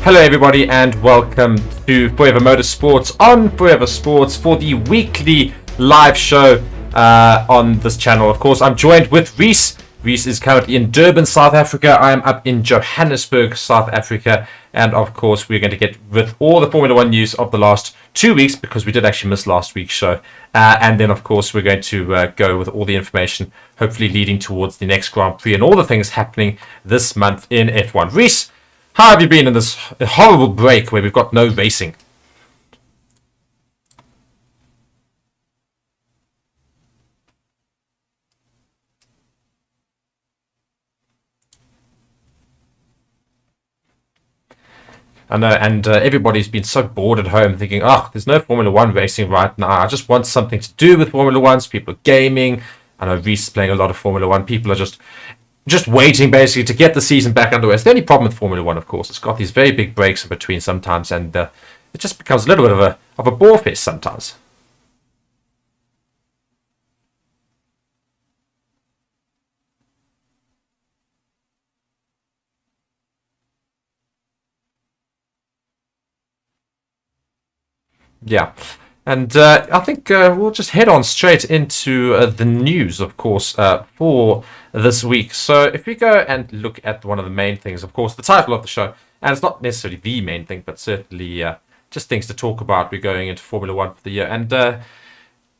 Hello everybody and welcome to Forever Motorsports on Forever Sports for the weekly live show on this channel. Of course, I'm joined with Reece. Reece is currently in Durban, South Africa. I am up in Johannesburg, South Africa. And of course, we're going to get with all the Formula One news of the last 2 weeks because we did actually miss last week's show. And then, of course, we're going to go with all the information, hopefully leading towards the next Grand Prix and all the things happening this month in F1. Reece, how have you been in this horrible break where we've got no racing? I know, and everybody's been so bored at home thinking, oh, there's no Formula One racing right now. I just want something to do with Formula One. So people are gaming. I know Reece is playing a lot of Formula One. People are just waiting basically to get the season back underway. It's the only problem with Formula One, of course. It's got these very big breaks in between sometimes, and it just becomes a little bit of a bore fest sometimes. Yeah. And I think we'll just head on straight into the news, of course, for this week. So if we go and look at one of the main things, of course, the title of the show, and it's not necessarily the main thing, but certainly just things to talk about. We're going into Formula One for the year. And the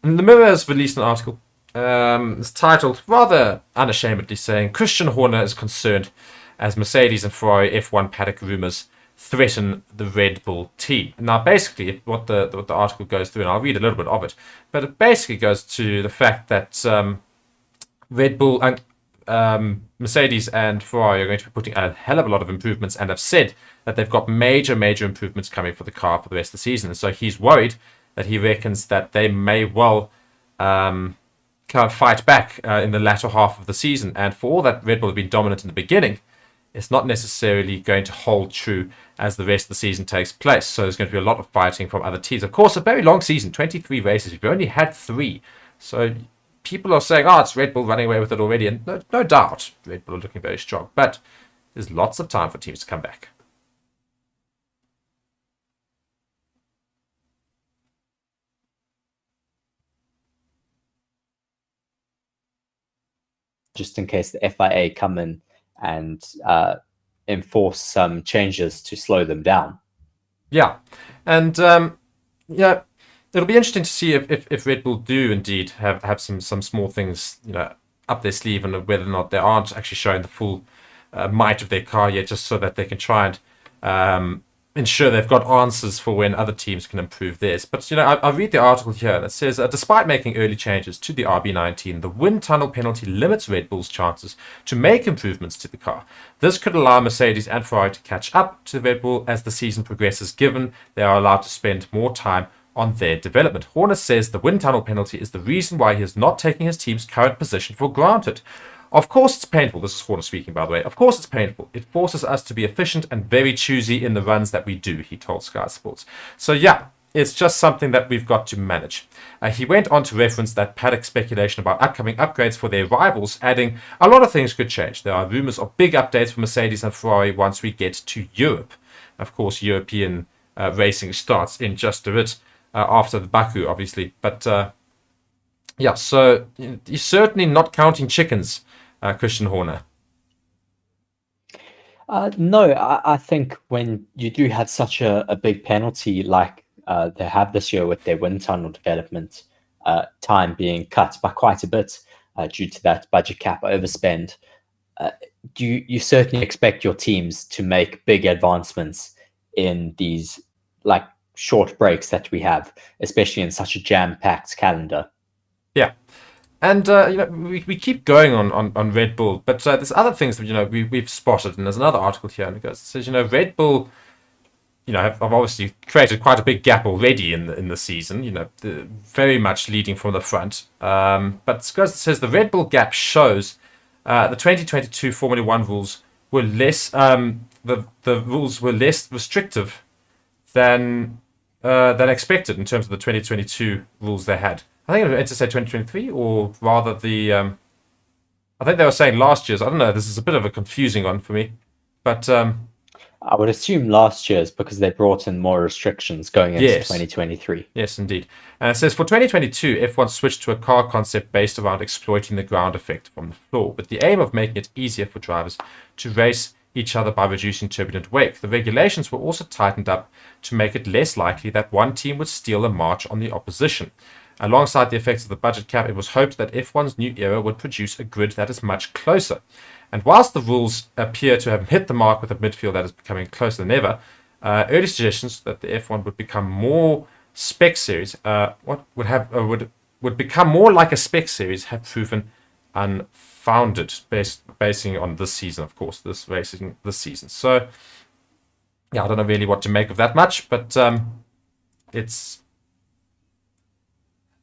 Mirror has released an article. It's titled, rather unashamedly, saying, Christian Horner is concerned as Mercedes and Ferrari F1 paddock rumours threaten the Red Bull team. Now, basically, what the article goes through, and I'll read a little bit of it, but it basically goes to the fact that Red Bull and Mercedes and Ferrari are going to be putting a hell of a lot of improvements and have said that they've got major improvements coming for the car for the rest of the season. And so he's worried that he reckons that they may well kind of fight back in the latter half of the season. And for all that Red Bull have been dominant in the beginning, it's not necessarily going to hold true as the rest of the season takes place. So there's going to be a lot of fighting from other teams. Of course, a very long season, 23 races. We've only had 3. So people are saying, oh, it's Red Bull running away with it already. And no doubt, Red Bull are looking very strong. But there's lots of time for teams to come back. Just in case the FIA come in and enforce some changes to slow them down. Yeah, and yeah, it'll be interesting to see if Red Bull do indeed have some small things up their sleeve, and whether or not they aren't actually showing the full might of their car yet, just so that they can try and ensure they've got answers for when other teams can improve theirs. But I read the article here and it says, despite making early changes to the RB19, the wind tunnel penalty limits Red Bull's chances to make improvements to the car. This could allow Mercedes and Ferrari to catch up to Red Bull as the season progresses, given they are allowed to spend more time on their development. Horner says the wind tunnel penalty is the reason why he is not taking his team's current position for granted. Of course it's painful. This is Horner speaking, by the way. Of course it's painful. It forces us to be efficient and very choosy in the runs that we do, he told Sky Sports. So yeah, it's just something that we've got to manage. He went on to reference that paddock speculation about upcoming upgrades for their rivals, adding, a lot of things could change. There are rumors of big updates for Mercedes and Ferrari once we get to Europe. Of course, European racing starts in just a bit after the Baku, obviously. But yeah, so you're certainly not counting chickens, Christian Horner. No, I think when you do have such a big penalty like they have this year with their wind tunnel development time being cut by quite a bit due to that budget cap overspend, you certainly expect your teams to make big advancements in these like short breaks that we have, especially in such a jam-packed calendar. Yeah. And we keep going on Red Bull, but there's other things that we've spotted, and there's another article here, and it says Red Bull, have obviously created quite a big gap already in the season, very much leading from the front. But it says the Red Bull gap shows the 2022 Formula One rules were less the rules were less restrictive than expected in terms of the 2022 rules they had. I think it meant to say 2023, or rather I think they were saying last year's. I don't know. This is a bit of a confusing one for me. But I would assume last year's because they brought in more restrictions going into Yes. 2023. Yes, indeed. It says for 2022, F1 switched to a car concept based around exploiting the ground effect from the floor, with the aim of making it easier for drivers to race each other by reducing turbulent wake. The regulations were also tightened up to make it less likely that one team would steal a march on the opposition. Alongside the effects of the budget cap, it was hoped that F1's new era would produce a grid that is much closer. And whilst the rules appear to have hit the mark with a midfield that is becoming closer than ever, early suggestions that the F1 would become more spec series, would become more like a spec series, have proven unfounded, basing on this season, of course, this racing this season. So, yeah, I don't know really what to make of that much, but it's.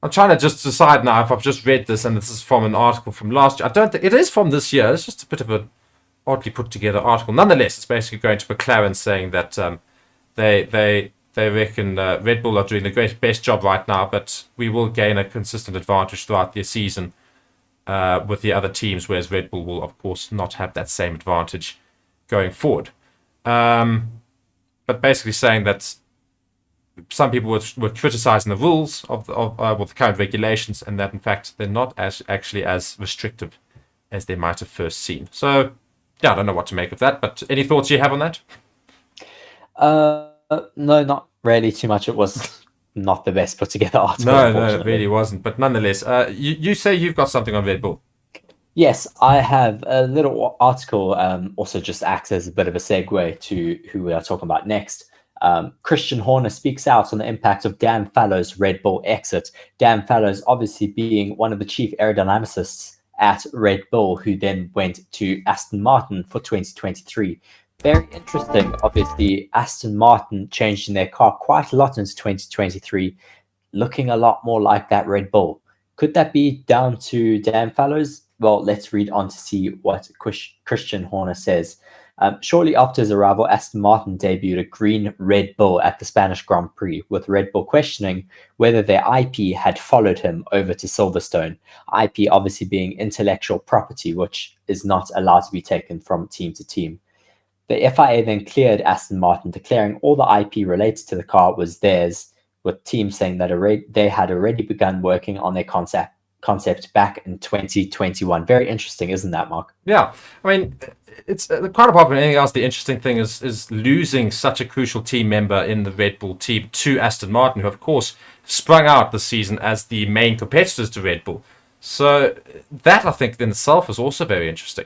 I'm trying to just decide now if I've just read this and this is from an article from last year. I don't think it is from this year. It's just a bit of an oddly put together article. Nonetheless, it's basically going to McLaren saying that they reckon Red Bull are doing the best job right now, but we will gain a consistent advantage throughout the season with the other teams, whereas Red Bull will, of course, not have that same advantage going forward. But basically saying that some people were criticizing the rules of the current regulations, and that in fact they're not actually as restrictive as they might have first seemed. So, yeah, I don't know what to make of that. But any thoughts you have on that? No, not really too much. It was not the best put together article. No, it really wasn't. But nonetheless, you say you've got something on Red Bull. Yes, I have a little article. Also, just acts as a bit of a segue to who we are talking about next. Christian Horner speaks out on the impact of Dan Fallow's Red Bull exit. Dan Fallows obviously being one of the chief aerodynamicists at Red Bull, who then went to Aston Martin for 2023. Very interesting. Obviously, Aston Martin changing their car quite a lot into 2023, looking a lot more like that Red Bull. Could that be down to Dan Fallows? Well, let's read on to see what Christian Horner says. Shortly after his arrival, Aston Martin debuted a green Red Bull at the Spanish Grand Prix, with Red Bull questioning whether their IP had followed him over to Silverstone. IP obviously being intellectual property, which is not allowed to be taken from team to team. The FIA then cleared Aston Martin, declaring all the IP related to the car was theirs, with teams saying that they had already begun working on their concept back in 2021. Very interesting, isn't that, Mark? Yeah, I mean, it's quite apart from anything else. The interesting thing is losing such a crucial team member in the Red Bull team to Aston Martin, who of course sprung out this season as the main competitors to Red Bull. So that, I think, in itself is also very interesting.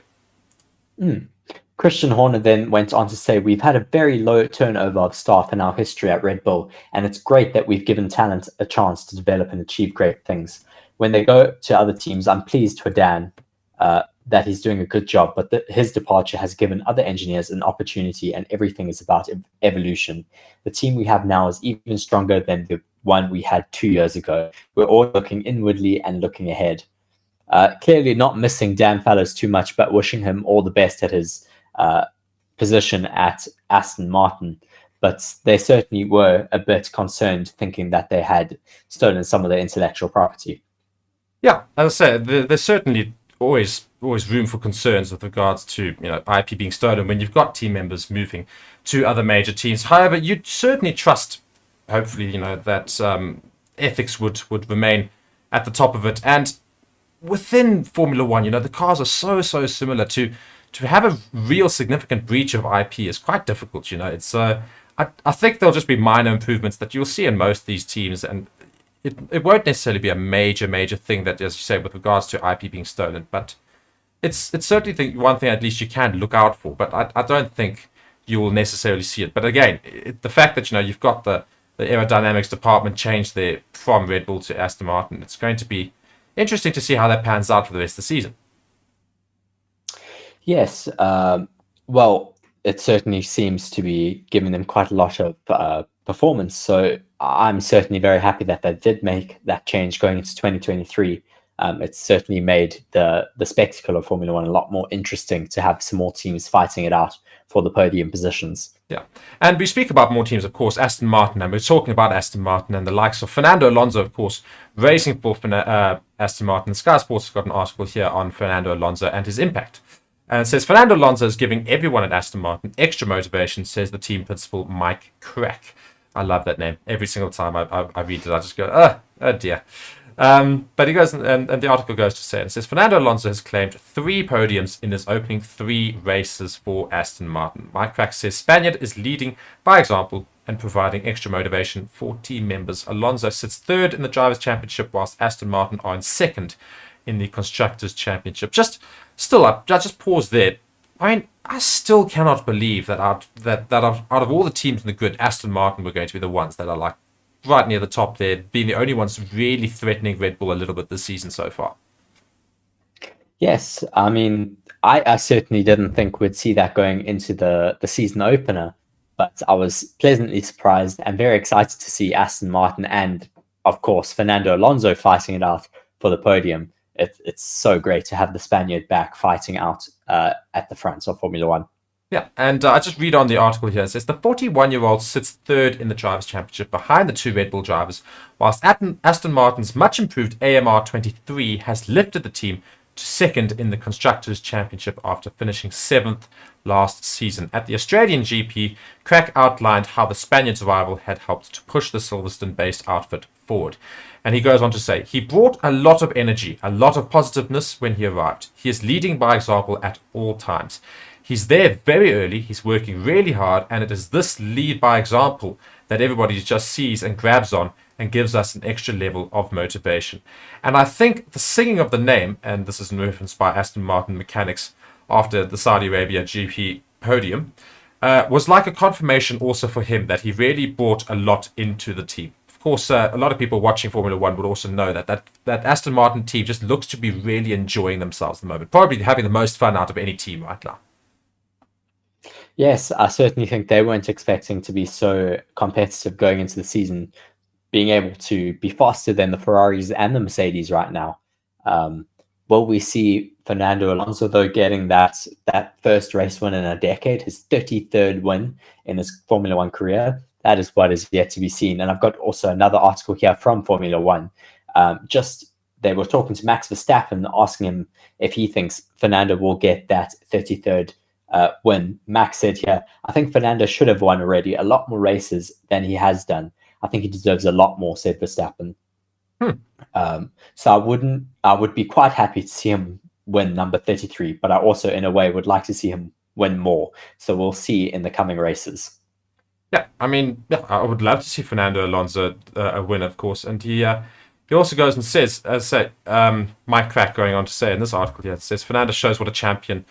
Christian Horner then went on to say, we've had a very low turnover of staff in our history at Red Bull, and it's great that we've given talent a chance to develop and achieve great things. When they go to other teams, I'm pleased for Dan that he's doing a good job, but his departure has given other engineers an opportunity, and everything is about evolution. The team we have now is even stronger than the one we had 2 years ago. We're all looking inwardly and looking ahead. Clearly not missing Dan Fallows too much, but wishing him all the best at his position at Aston Martin. But they certainly were a bit concerned, thinking that they had stolen some of their intellectual property. Yeah, as I said, there's certainly always room for concerns with regards to IP being stolen when you've got team members moving to other major teams. However, you'd certainly trust, hopefully, that ethics would remain at the top of it. And within Formula One, the cars are so similar. To have a real significant breach of IP is quite difficult. It's I think there'll just be minor improvements that you'll see in most of these teams, and it won't necessarily be a major thing that, as you say, with regards to IP being stolen, but it's certainly one thing at least you can look out for. But I don't think you will necessarily see it. But again, the fact that you've got the aerodynamics department changed there from Red Bull to Aston Martin, it's going to be interesting to see how that pans out for the rest of the season. Yes, well, it certainly seems to be giving them quite a lot of performance. So I'm certainly very happy that they did make that change going into 2023. It's certainly made the spectacle of Formula One a lot more interesting to have some more teams fighting it out for the podium positions. Yeah, and we speak about more teams, of course, Aston Martin, and we're talking about Aston Martin and the likes of Fernando Alonso, of course, racing for Aston Martin. Sky Sports has got an article here on Fernando Alonso and his impact. And it says Fernando Alonso is giving everyone at Aston Martin extra motivation, says the team principal Mike Crack. I love that name. Every single time I read it, I just go, oh dear. But he goes, and the article goes to say, it says Fernando Alonso has claimed 3 podiums in his opening 3 races for Aston Martin. Mike Crack says Spaniard is leading by example and providing extra motivation for team members. Alonso sits 3rd in the Drivers' Championship, whilst Aston Martin are in 2nd in the Constructors' Championship. Just pause there. I mean, I still cannot believe that out of all the teams in the grid, Aston Martin were going to be the ones that are like right near the top there, being the only ones really threatening Red Bull a little bit this season so far. Yes, I mean, I certainly didn't think we'd see that going into the season opener, but I was pleasantly surprised and very excited to see Aston Martin and, of course, Fernando Alonso fighting it out for the podium. It's so great to have the Spaniard back fighting out at the front of Formula One. Yeah, and I just read on the article here. It says the 41-year-old sits 3rd in the Drivers' Championship behind the 2 Red Bull drivers, whilst Aston Martin's much improved AMR 23 has lifted the team to 2nd in the Constructors' Championship after finishing 7th last season. At the Australian GP, Crack outlined how the Spaniard's arrival had helped to push the Silverstone-based outfit forward. And he goes on to say, he brought a lot of energy, a lot of positiveness when he arrived. He is leading by example at all times. He's there very early, he's working really hard, and it is this lead by example that everybody just sees and grabs on and gives us an extra level of motivation. And I think the singing of the name, and this is in reference by Aston Martin mechanics after the Saudi Arabia GP podium, was like a confirmation also for him that he really brought a lot into the team. Of course, a lot of people watching Formula One would also know that Aston Martin team just looks to be really enjoying themselves at the moment, probably having the most fun out of any team right now. Yes, I certainly think they weren't expecting to be so competitive going into the season, being able to be faster than the Ferraris and the Mercedes right now. Will we see Fernando Alonso, though, getting that first race win in a decade, his 33rd win in his Formula One career? That is what is yet to be seen. And I've got also another article here from Formula One. They were talking to Max Verstappen, asking him if he thinks Fernando will get that 33rd win. Max said here, I think Fernando should have won already a lot more races than he has done. I think he deserves a lot more, said Verstappen. So I would be quite happy to see him win number 33, but I also, in a way, would like to see him win more. So we'll see in the coming races. Yeah, I mean, I would love to see Fernando Alonso win, of course. And he also goes and says, Mike Crack going on to say in this article here, it says, Fernando shows what a champion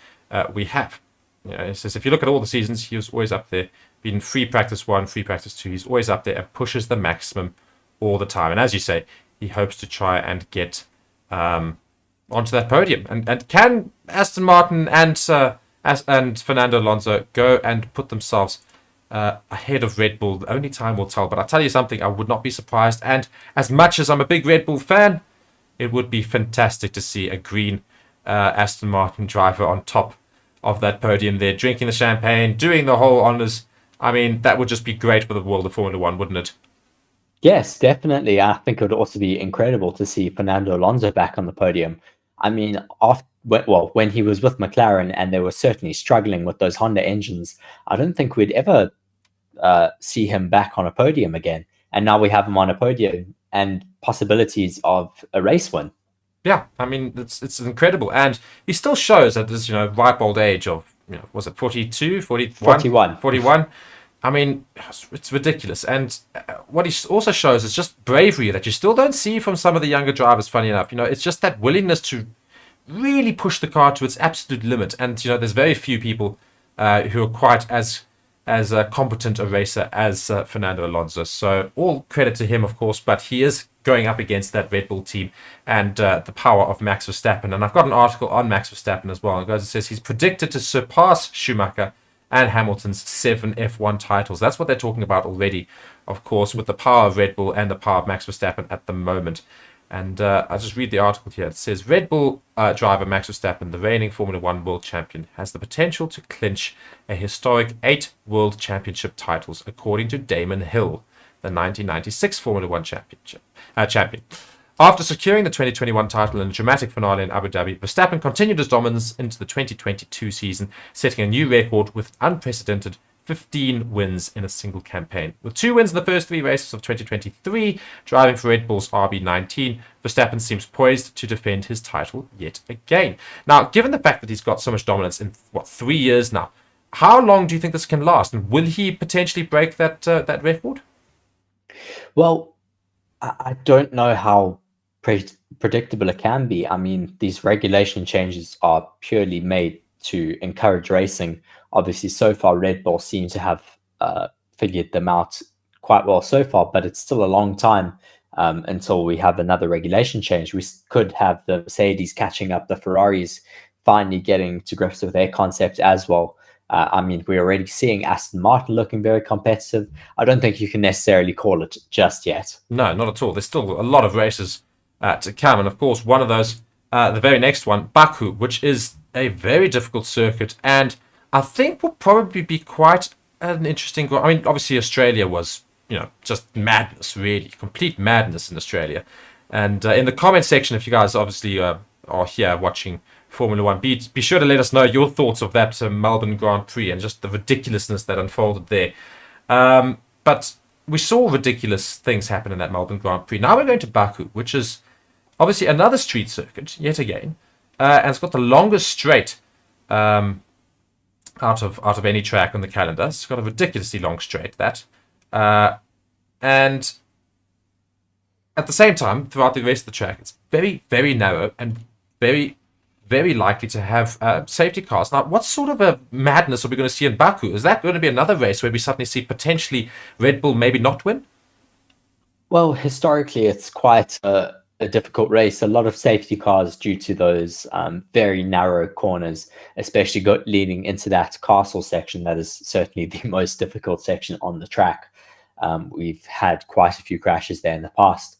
we have. He says, if you look at all the seasons, he was always up there, being free practice 1, free practice 2. He's always up there and pushes the maximum all the time. And as you say, he hopes to try and get onto that podium. And can Aston Martin and Fernando Alonso go and put themselves ahead of Red Bull? The only time will tell. But I'll tell you something, I would not be surprised. And as much as I'm a big Red Bull fan, it would be fantastic to see a green Aston Martin driver on top of that podium there, drinking the champagne, doing the whole honours. I mean, that would just be great for the world of Formula One, wouldn't it? Yes, definitely. I think it would also be incredible to see Fernando Alonso back on the podium. I mean, when he was with McLaren and they were certainly struggling with those Honda engines, I don't think we'd ever see him back on a podium again. And now we have him on a podium and possibilities of a race win. Yeah, I mean, it's incredible. And he still shows at this, ripe old age of, was it 42, 41? 41. I mean, it's ridiculous. And what he also shows is just bravery that you still don't see from some of the younger drivers, funny enough. It's just that willingness to really push the car to its absolute limit. And, there's very few people who are quite as competent a racer as Fernando Alonso. So all credit to him, of course, but he is going up against that Red Bull team and the power of Max Verstappen. And I've got an article on Max Verstappen as well. It says he's predicted to surpass Schumacher and Hamilton's 7 F1 titles. That's what they're talking about already, of course, with the power of Red Bull and the power of Max Verstappen at the moment. And I'll just read the article here. It says, Red Bull driver Max Verstappen, the reigning Formula One world champion, has the potential to clinch a historic 8 world championship titles, according to Damon Hill, the 1996 Formula One champion. After securing the 2021 title in a dramatic finale in Abu Dhabi, Verstappen continued his dominance into the 2022 season, setting a new record with unprecedented 15 wins in a single campaign. With 2 wins in the first 3 races of 2023, driving for Red Bull's RB19, Verstappen seems poised to defend his title yet again. Now, given the fact that he's got so much dominance in, 3 years now, how long do you think this can last? And will he potentially break that record? Well, I don't know how predictable it can be. I mean, these regulation changes are purely made to encourage racing. Obviously, so far, Red Bull seem to have figured them out quite well so far, but it's still a long time until we have another regulation change. We could have the Mercedes catching up, the Ferraris finally getting to grips with their concept as well. I mean, we're already seeing Aston Martin looking very competitive. I don't think you can necessarily call it just yet. No, not at all. There's still a lot of races to come. And of course, one of those, the very next one, Baku, which is a very difficult circuit. And I think will probably be quite an interesting... I mean, obviously, Australia was, just madness, really. Complete madness in Australia. And in the comment section, if you guys obviously are here watching Formula One, be sure to let us know your thoughts of that Melbourne Grand Prix and just the ridiculousness that unfolded there. But we saw ridiculous things happen in that Melbourne Grand Prix. Now we're going to Baku, which is obviously another street circuit, yet again. And it's got the longest straight out of any track on the calendar. It's got a ridiculously long straight, that. And at the same time, throughout the rest of the track, it's very, very narrow and very, very likely to have safety cars. Now, what sort of a madness are we going to see in Baku? Is that going to be another race where we suddenly see potentially Red Bull maybe not win? Well, historically, it's quite a difficult race. A lot of safety cars due to those very narrow corners, especially leading into that castle section. That is certainly the most difficult section on the track. We've had quite a few crashes there in the past.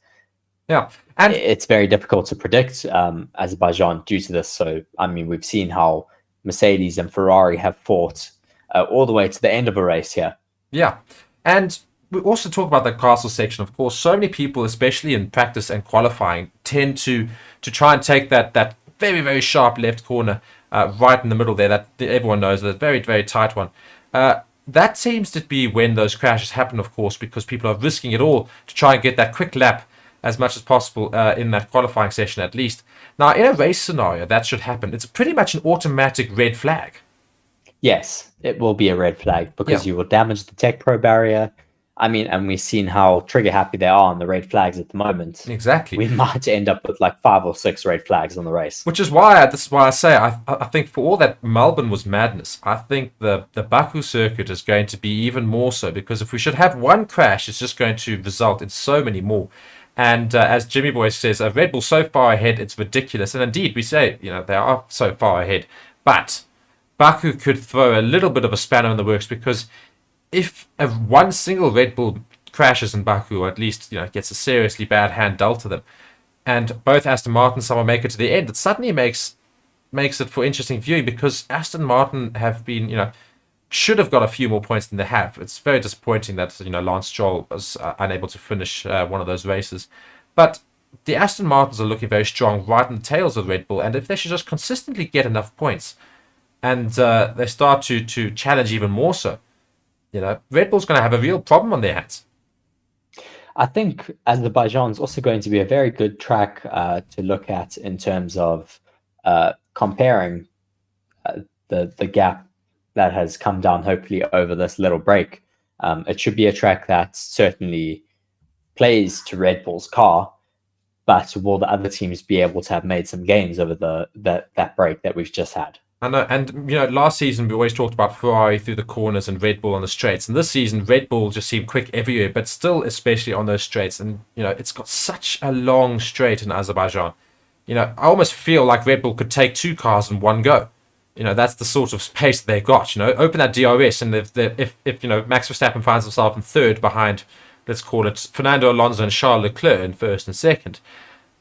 Yeah, and it's very difficult to predict Azerbaijan due to this. So, I mean, we've seen how Mercedes and Ferrari have fought all the way to the end of a race here. Yeah, and we also talk about the castle section. Of course, so many people, especially in practice and qualifying, tend to try and take that very, very sharp left corner right in the middle there. That everyone knows, that very, very tight one. That seems to be when those crashes happen, of course, because people are risking it all to try and get that quick lap as much as possible in that qualifying session at least. Now, in a race scenario, that should happen. It's pretty much an automatic red flag. Yes, it will be a red flag because you will damage the Tech Pro barrier. I mean, and we've seen how trigger happy they are on the red flags at the moment. Exactly. We might end up with like 5 or 6 red flags on the race. Which is why, this is why I say, I think for all that Melbourne was madness, I think the Baku circuit is going to be even more so, because if we should have one crash, it's just going to result in so many more. And as Jimmy Boy says, Red Bull so far ahead, it's ridiculous. And indeed, we say, they are so far ahead. But Baku could throw a little bit of a spanner in the works, because if one single Red Bull crashes in Baku, or at least gets a seriously bad hand dealt to them, and both Aston Martin somehow make it to the end, it suddenly makes it for interesting viewing, because Aston Martin have been, should have got a few more points than they have. It's very disappointing that Lance Stroll was unable to finish one of those races. But the Aston Martins are looking very strong right in the tails of Red Bull, and if they should just consistently get enough points, and they start to challenge even more so, Red Bull's going to have a real problem on their hands. I think Azerbaijan's also going to be a very good track to look at in terms of comparing the gap that has come down, hopefully, over this little break. It should be a track that certainly plays to Red Bull's car, but will the other teams be able to have made some gains over that break that we've just had? I know, and last season we always talked about Ferrari through the corners and Red Bull on the straights, and this season Red Bull just seemed quick everywhere, but still, especially on those straights. And it's got such a long straight in Azerbaijan. I almost feel like Red Bull could take 2 cars in one go. That's the sort of pace they've got. Open that DRS, and if Max Verstappen finds himself in third behind, let's call it Fernando Alonso and Charles Leclerc in first and second,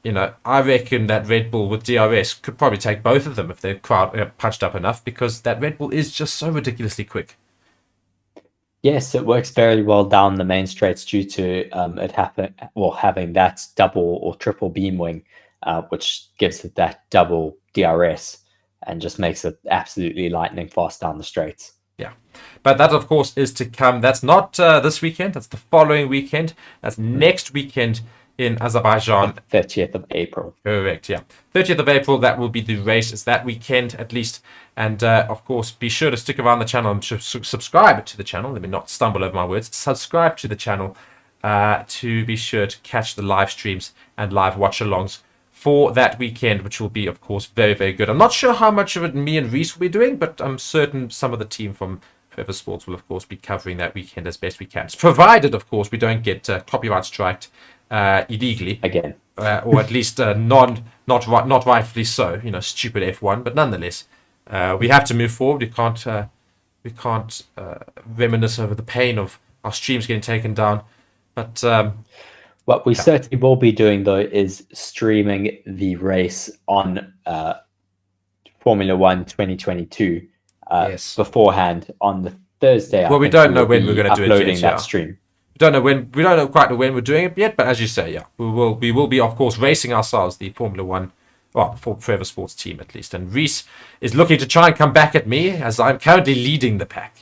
I reckon that Red Bull with DRS could probably take both of them if they're punched up enough, because that Red Bull is just so ridiculously quick. Yes, it works very well down the main straights due to having that double or triple beam wing, which gives it that double DRS and just makes it absolutely lightning fast down the straights. Yeah, but that of course is to come. That's not this weekend. That's the following weekend. That's next weekend in Azerbaijan. 30th of April. Correct, yeah. 30th of April, that will be the race. It's that weekend at least. And of course, be sure to stick around the channel and subscribe to the channel. Let me not stumble over my words. Subscribe to the channel to be sure to catch the live streams and live watch alongs for that weekend, which will be, of course, very, very good. I'm not sure how much of it me and Reece will be doing, but I'm certain some of the team from Forever Sports will, of course, be covering that weekend as best we can. It's provided, of course, we don't get copyright striked illegally again, or at least not rightfully so. Stupid F1, but nonetheless, we have to move forward. We can't reminisce over the pain of our streams getting taken down. But what we certainly will be doing though is streaming the race on Formula One 2022 beforehand on the Thursday. Well, we don't know when we're going to do it. Uploading that stream. We don't know quite when we're doing it yet, but as you say, yeah, we will be, of course, racing ourselves, the Formula One, well, for Forever Sports team at least. And Reece is looking to try and come back at me as I'm currently leading the pack.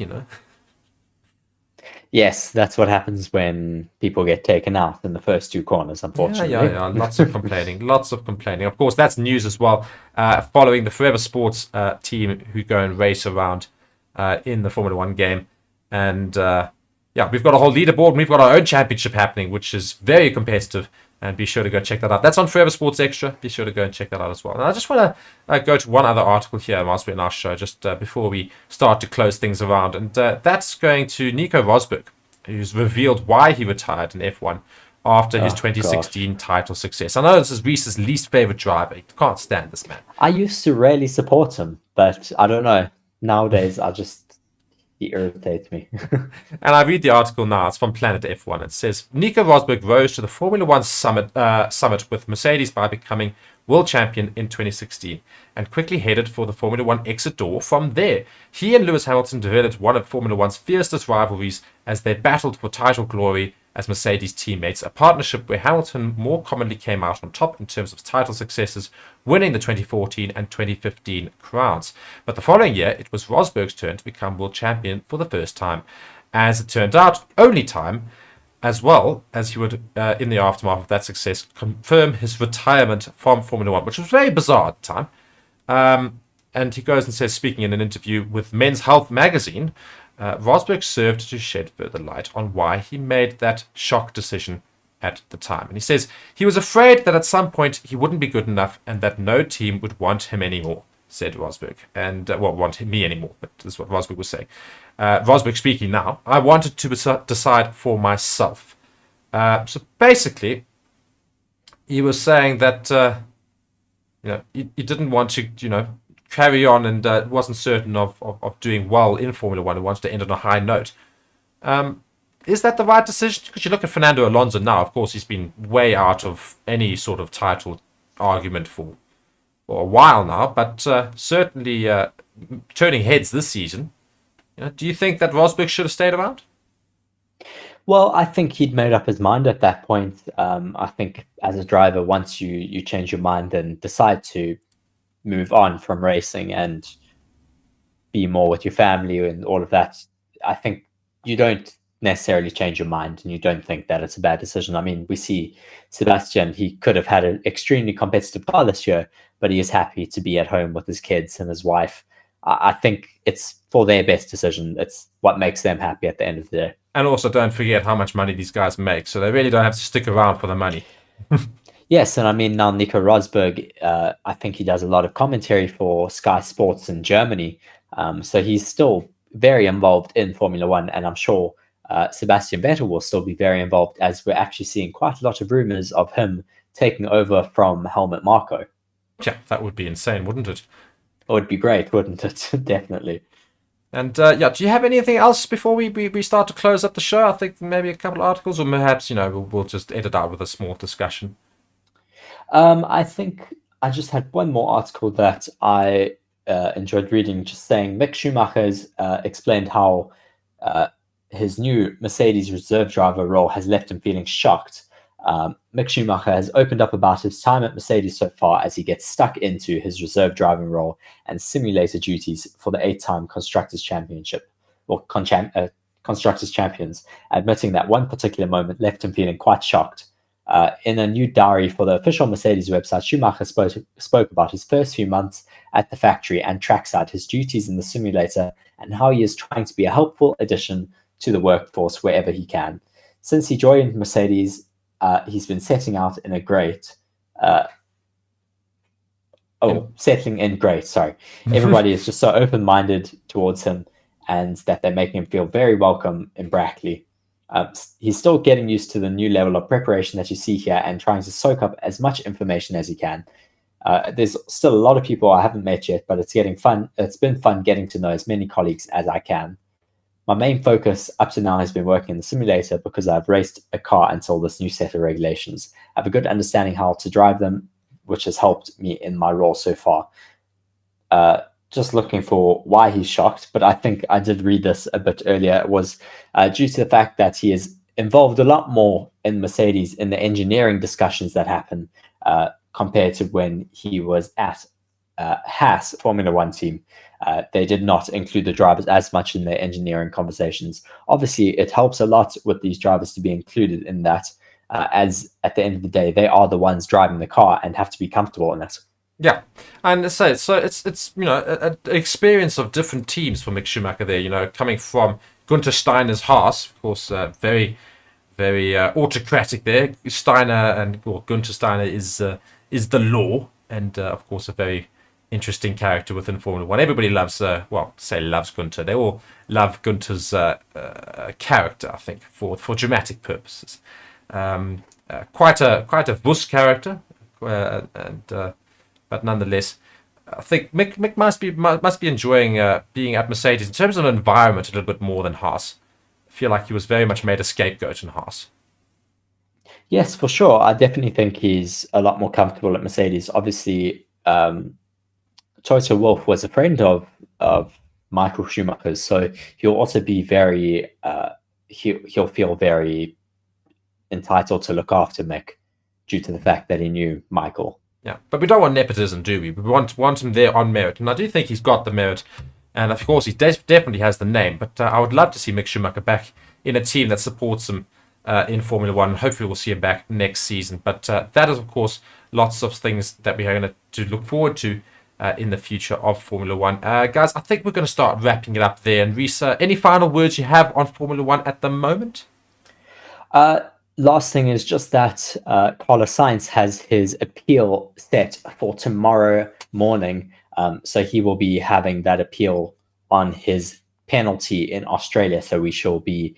Yes, that's what happens when people get taken out in the first two corners, unfortunately. Yeah. Lots of complaining. Of course, that's news as well. Following the Forever Sports team who go and race around in the Formula One game, and we've got a whole leaderboard, and we've got our own championship happening, which is very competitive, and be sure to go check that out. That's on Forever Sports Extra. Be sure to go and check that out as well. And I just want to go to one other article here whilst we're in our show, just before we start to close things around, and that's going to Nico Rosberg, who's revealed why he retired in F1 after his 2016 title success. I know this is Reece's least favorite driver. He can't stand this man. I used to really support him, but I don't know. Nowadays, he irritates me. And I read the article now. It's from Planet F1. It says, Nico Rosberg rose to the Formula One summit with Mercedes by becoming world champion in 2016 and quickly headed for the Formula One exit door from there. He and Lewis Hamilton developed one of Formula One's fiercest rivalries as they battled for title glory as Mercedes teammates, a partnership where Hamilton more commonly came out on top in terms of title successes, winning the 2014 and 2015 crowns. But the following year, it was Rosberg's turn to become world champion for the first time. As it turned out, only time, as well as he would, in the aftermath of that success, confirm his retirement from Formula One, which was very bizarre at the time. And he goes and says, speaking in an interview with Men's Health magazine, Rosberg served to shed further light on why he made that shock decision at the time. And he says he was afraid that at some point he wouldn't be good enough and that no team would want him anymore, said Rosberg. And, want me anymore, but this is what Rosberg was saying. Rosberg speaking now, I wanted to decide for myself. So basically, he was saying that, he didn't want to, carry on and wasn't certain of doing well in Formula One and wanted to end on a high note. Is that the right decision? Because you look at Fernando Alonso now, of course, he's been way out of any sort of title argument for a while now, but certainly turning heads this season. Do you think that Rosberg should have stayed around? Well, I think he'd made up his mind at that point. I think as a driver, once you change your mind and decide to move on from racing and be more with your family and all of that, I think you don't necessarily change your mind and you don't think that it's a bad decision. I mean, we see Sebastian, he could have had an extremely competitive car this year, but he is happy to be at home with his kids and his wife. I think it's for their best decision. It's what makes them happy at the end of the day. And also don't forget how much money these guys make, so they really don't have to stick around for the money. Yes, and I mean, now Nico Rosberg, I think he does a lot of commentary for Sky Sports in Germany. So he's still very involved in Formula One, and I'm sure Sebastian Vettel will still be very involved, as we're actually seeing quite a lot of rumors of him taking over from Helmut Marko. Yeah, that would be insane, wouldn't it? It would be great, wouldn't it? Definitely. And do you have anything else before we start to close up the show? I think maybe a couple of articles, or perhaps, we'll just edit out with a small discussion. I think I just had one more article that I enjoyed reading, just saying Mick Schumacher's explained how his new Mercedes reserve driver role has left him feeling shocked. Mick Schumacher has opened up about his time at Mercedes so far as he gets stuck into his reserve driving role and simulator duties for the 8-time Constructors' Championship, or Constructors' Champions, admitting that one particular moment left him feeling quite shocked. In a new diary for the official Mercedes website, Schumacher spoke about his first few months at the factory and trackside, his duties in the simulator, and how he is trying to be a helpful addition to the workforce wherever he can. Since he joined Mercedes, he's been setting out in a great. Settling in great. Sorry, everybody is just so open-minded towards him, and that they're making him feel very welcome in Brackley. He's still getting used to the new level of preparation that you see here and trying to soak up as much information as he can. There's still a lot of people I haven't met yet, but it's getting fun. It's been fun getting to know as many colleagues as I can. My main focus up to now has been working in the simulator because I've raced a car until this new set of regulations. I have a good understanding how to drive them, which has helped me in my role so far. Just looking for why he's shocked, but I think I did read this a bit earlier. It was due to the fact that he is involved a lot more in Mercedes in the engineering discussions that happen compared to when he was at Haas Formula One team. They did not include the drivers as much in their engineering conversations. Obviously, it helps a lot with these drivers to be included in that, as at the end of the day, they are the ones driving the car and have to be comfortable in it. Yeah, and so it's an experience of different teams for Mick Schumacher there. Coming from Gunther Steiner's Haas, of course, very autocratic there. Gunther Steiner is the law, and of course a very interesting character within Formula One. Everybody loves loves Gunther. They all love Gunther's character, I think, for dramatic purposes. Quite a Bus character, but nonetheless, I think Mick must be enjoying being at Mercedes in terms of environment a little bit more than Haas. I feel like he was very much made a scapegoat in Haas. Yes, for sure. I definitely think he's a lot more comfortable at Mercedes. Obviously, Toto Wolff was a friend of Michael Schumacher's, so he'll also be very he'll feel very entitled to look after Mick due to the fact that he knew Michael. Yeah, but we don't want nepotism, do we? We want him there on merit, and I do think he's got the merit, and of course he definitely has the name. But I would love to see Mick Schumacher back in a team that supports him in Formula One. Hopefully, we'll see him back next season. But that is, of course, lots of things that we're going to look forward to in the future of Formula One. Guys, I think we're going to start wrapping it up there. And Reece, any final words you have on Formula One at the moment? Last thing is just that Carlos Sainz has his appeal set for tomorrow morning. So he will be having that appeal on his penalty in Australia. So we shall be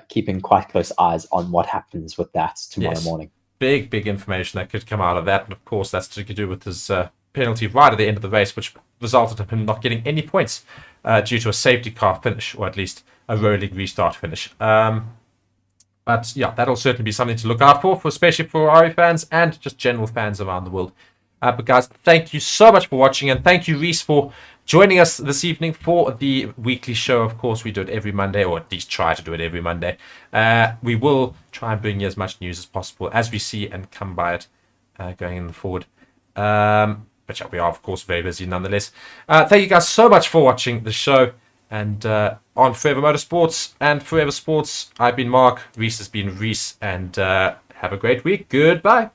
keeping quite close eyes on what happens with that tomorrow morning. Big information that could come out of that. And of course, that's to do with his penalty right at the end of the race, which resulted in him not getting any points due to a safety car finish, or at least a rolling restart finish. But yeah, that'll certainly be something to look out for especially for RE fans and just general fans around the world. But guys, thank you so much for watching, and thank you, Reece, for joining us this evening for the weekly show. Of course, we do it every Monday, or at least try to do it every Monday. We will try and bring you as much news as possible as we see and come by it going forward. But yeah, we are, of course, very busy nonetheless. Thank you guys so much for watching the show. And on Forever Motorsports and Forever Sports, I've been Mark, Reece has been Reece, and have a great week. Goodbye.